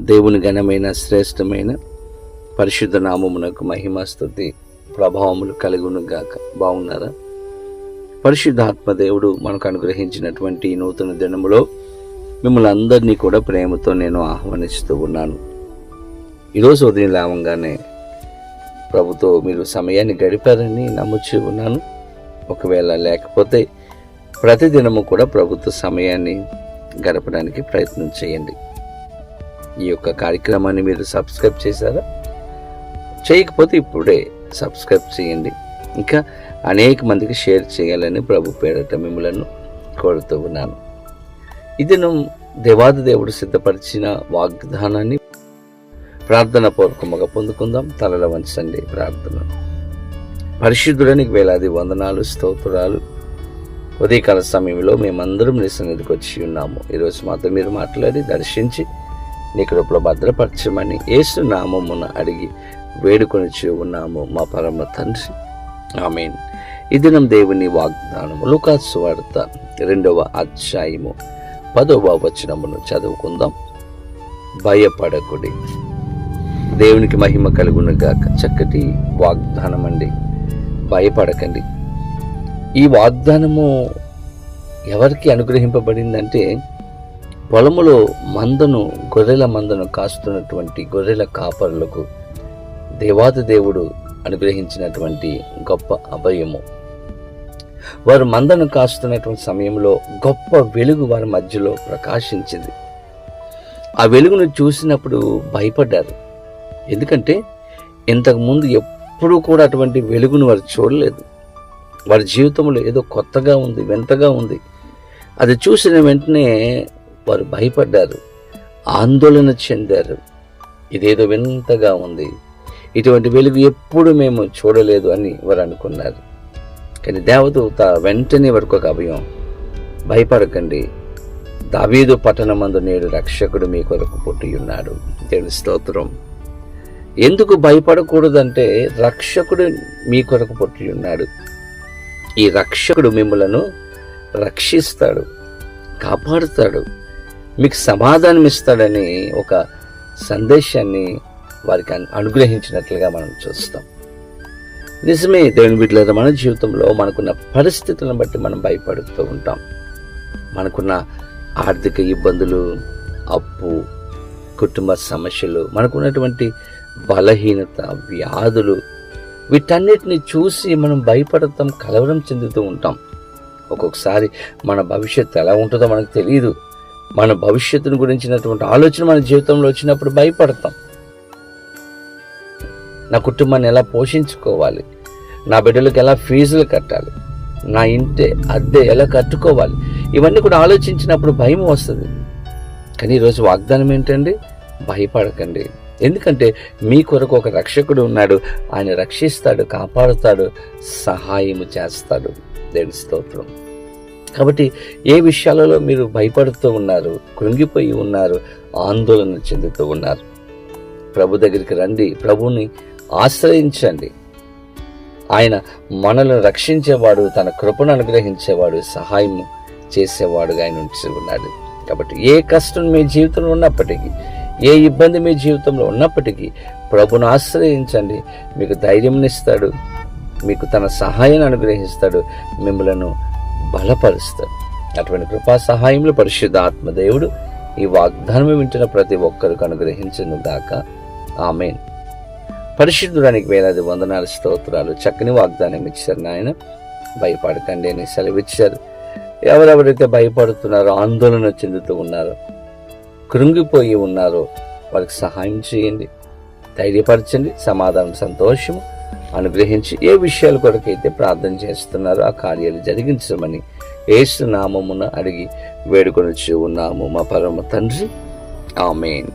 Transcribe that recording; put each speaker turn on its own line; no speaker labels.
దేవుని ఘనమైన శ్రేష్టమైన పరిశుద్ధ నామమునకు మహిమ స్తుతి ప్రభావములు కలుగును గాక. బాగున్నారా? పరిశుద్ధాత్మ దేవుడు మనకు అనుగ్రహించినటువంటి నూతన దినములో మిమ్మల్ని అందరినీ కూడా ప్రేమతో నేను ఆహ్వానిస్తూ ఉన్నాను. ఈరోజు ఉదయం లేవంగానే ప్రభుతో మీరు సమయాన్ని గడిపారని నమ్ముచి ఉన్నాను. ఒకవేళ లేకపోతే ప్రతిదినము కూడా ప్రభుత్వ సమయాన్ని గడపడానికి ప్రయత్నం చేయండి. ఈ యొక్క కార్యక్రమాన్ని మీరు సబ్స్క్రైబ్ చేశారా? చేయకపోతే ఇప్పుడే సబ్స్క్రైబ్ చేయండి. ఇంకా అనేక మందికి షేర్ చేయాలని ప్రభు పేరట మిమ్మలను కోరుతూ ఉన్నాను. ఇది దేవాది దేవుడు సిద్ధపరిచిన వాగ్దానాన్ని ప్రార్థన పూర్వకముగా పొందుకుందాం. తలలో వంచండి ప్రార్థన. పరిశుద్ధుడానికి వేలాది వందనాలు, స్తోత్రాలు. ఉదయకాల సమయంలో మేమందరం నీ సన్నిధికి వచ్చి ఉన్నాము. ఈరోజు మాతో మీరు మాట్లాడి దర్శించి నీ కృపలో భద్రపరచమని యేసు నామమున అడిగి వేడుకొనిచి ఉన్నాము మా పరమ తండ్రి, ఆమేన్. ఈ దినం దేవుని వాగ్దానము లూకాసు సువార్త 2వ అధ్యాయము 10వ వచనమును చదువుకుందాం. భయపడకుడి. దేవునికి మహిమ కలుగును గాక. చక్కటి వాగ్దానం అండి. భయపడకండి. ఈ వాగ్దానము ఎవరికి అనుగ్రహింపబడిందంటే, పొలములో గొర్రెల మందను కాస్తున్నటువంటి గొర్రెల కాపరులకు దేవాది దేవుడు అనుగ్రహించినటువంటి గొప్ప అభయము. వారు మందను కాస్తున్నటువంటి సమయంలో గొప్ప వెలుగు వారి మధ్యలో ప్రకాశించింది. ఆ వెలుగును చూసినప్పుడు భయపడ్డారు. ఎందుకంటే ఇంతకుముందు ఎప్పుడూ కూడా అటువంటి వెలుగును వారు చూడలేదు. వారి జీవితంలో ఏదో కొత్తగా ఉంది, వింతగా ఉంది. అది చూసిన వెంటనే వారు భయపడ్డారు, ఆందోళన చెందారు. ఇదేదో వింతగా ఉంది, ఇటువంటి వెలుగు ఎప్పుడు మేము చూడలేదు అని వారు అనుకున్నారు. కానీ దేవదూత వెంటనే వరకు ఒక అభయం, భయపడకండి, దావీదు పట్టణమందు నేడు రక్షకుడు మీ కొరకు పుట్టి ఉన్నాడు. దేవుని స్తోత్రం. ఎందుకు భయపడకూడదంటే, రక్షకుడు మీ కొరకు పుట్టి ఉన్నాడు. ఈ రక్షకుడు మిమ్మలను రక్షిస్తాడు, కాపాడుతాడు, మీకు సమాధానం ఇస్తాడని ఒక సందేశాన్ని వారికి అనుగ్రహించినట్లుగా మనం చూస్తాం. నిజమే దేవుని బిడ్డలారా, మన జీవితంలో మనకున్న పరిస్థితులను బట్టి మనం భయపడుతూ ఉంటాం. మనకున్న ఆర్థిక ఇబ్బందులు, అప్పు, కుటుంబ సమస్యలు, మనకున్నటువంటి బలహీనత, వ్యాధులు, వీటన్నిటిని చూసి మనం భయపడతాం, కలవరం చెందుతూ ఉంటాం. ఒక్కొక్కసారి మన భవిష్యత్తు ఎలా ఉంటుందో మనకు తెలియదు. మన భవిష్యత్తును గురించినటువంటి ఆలోచన మన జీవితంలో వచ్చినప్పుడు భయపడతాం. నా కుటుంబాన్ని ఎలా పోషించుకోవాలి, నా బిడ్డలకు ఎలా ఫీజులు కట్టాలి, నా ఇంటి అద్దె ఎలా కట్టుకోవాలి, ఇవన్నీ కూడా ఆలోచించినప్పుడు భయం వస్తుంది. కానీ ఈరోజు వాగ్దానం ఏంటండి? భయపడకండి. ఎందుకంటే మీ కొరకు ఒక రక్షకుడు ఉన్నాడు. ఆయన రక్షిస్తాడు, కాపాడుతాడు, సహాయము చేస్తాడు. దేవుని స్తోత్రం. కాబట్టి ఏ విషయాలలో మీరు భయపడుతూ ఉన్నారు, కృంగిపోయి ఉన్నారు, ఆందోళన చెందుతూ ఉన్నారు, ప్రభు దగ్గరికి రండి, ప్రభుని ఆశ్రయించండి. ఆయన మనల్ని రక్షించేవాడు, తన కృపను అనుగ్రహించేవాడు, సహాయం చేసేవాడుగా ఆయన ఉంచి ఉన్నాడు. కాబట్టి ఏ కష్టం మీ జీవితంలో ఉన్నప్పటికీ, ఏ ఇబ్బంది మీ జీవితంలో ఉన్నప్పటికీ ప్రభును ఆశ్రయించండి. మీకు ధైర్యంనిస్తాడు, మీకు తన సహాయాన్ని అనుగ్రహిస్తాడు, మిమ్మలను బలపరుస్తాడు. అటువంటి కృపా సహాయంలో పరిశుద్ధ ఆత్మదేవుడు ఈ వాగ్దానం వింటున్న ప్రతి ఒక్కరికి అనుగ్రహించును గాక. ఆమేన్. పరిశుద్ధుడానికి వేలాది వందనాలు, స్తోత్రాలు. చక్కని వాగ్దానం ఇచ్చారు నాయన. భయపడకండి అని సెలవిచ్చారు. ఎవరెవరైతే భయపడుతున్నారో, ఆందోళన చెందుతూ ఉన్నారో, కృంగిపోయి ఉన్నారో వారికి సహాయం చేయండి, ధైర్యపరచండి, సమాధానం, సంతోషము అనుగ్రహించి ఏ విషయాల కొరకైతే ప్రార్థన చేస్తున్నారో ఆ కార్యాలు జరిగించమని యేసు నామమున అడిగి వేడుకొనిచి ఉన్నాము మా పరమ తండ్రి, ఆమేన్.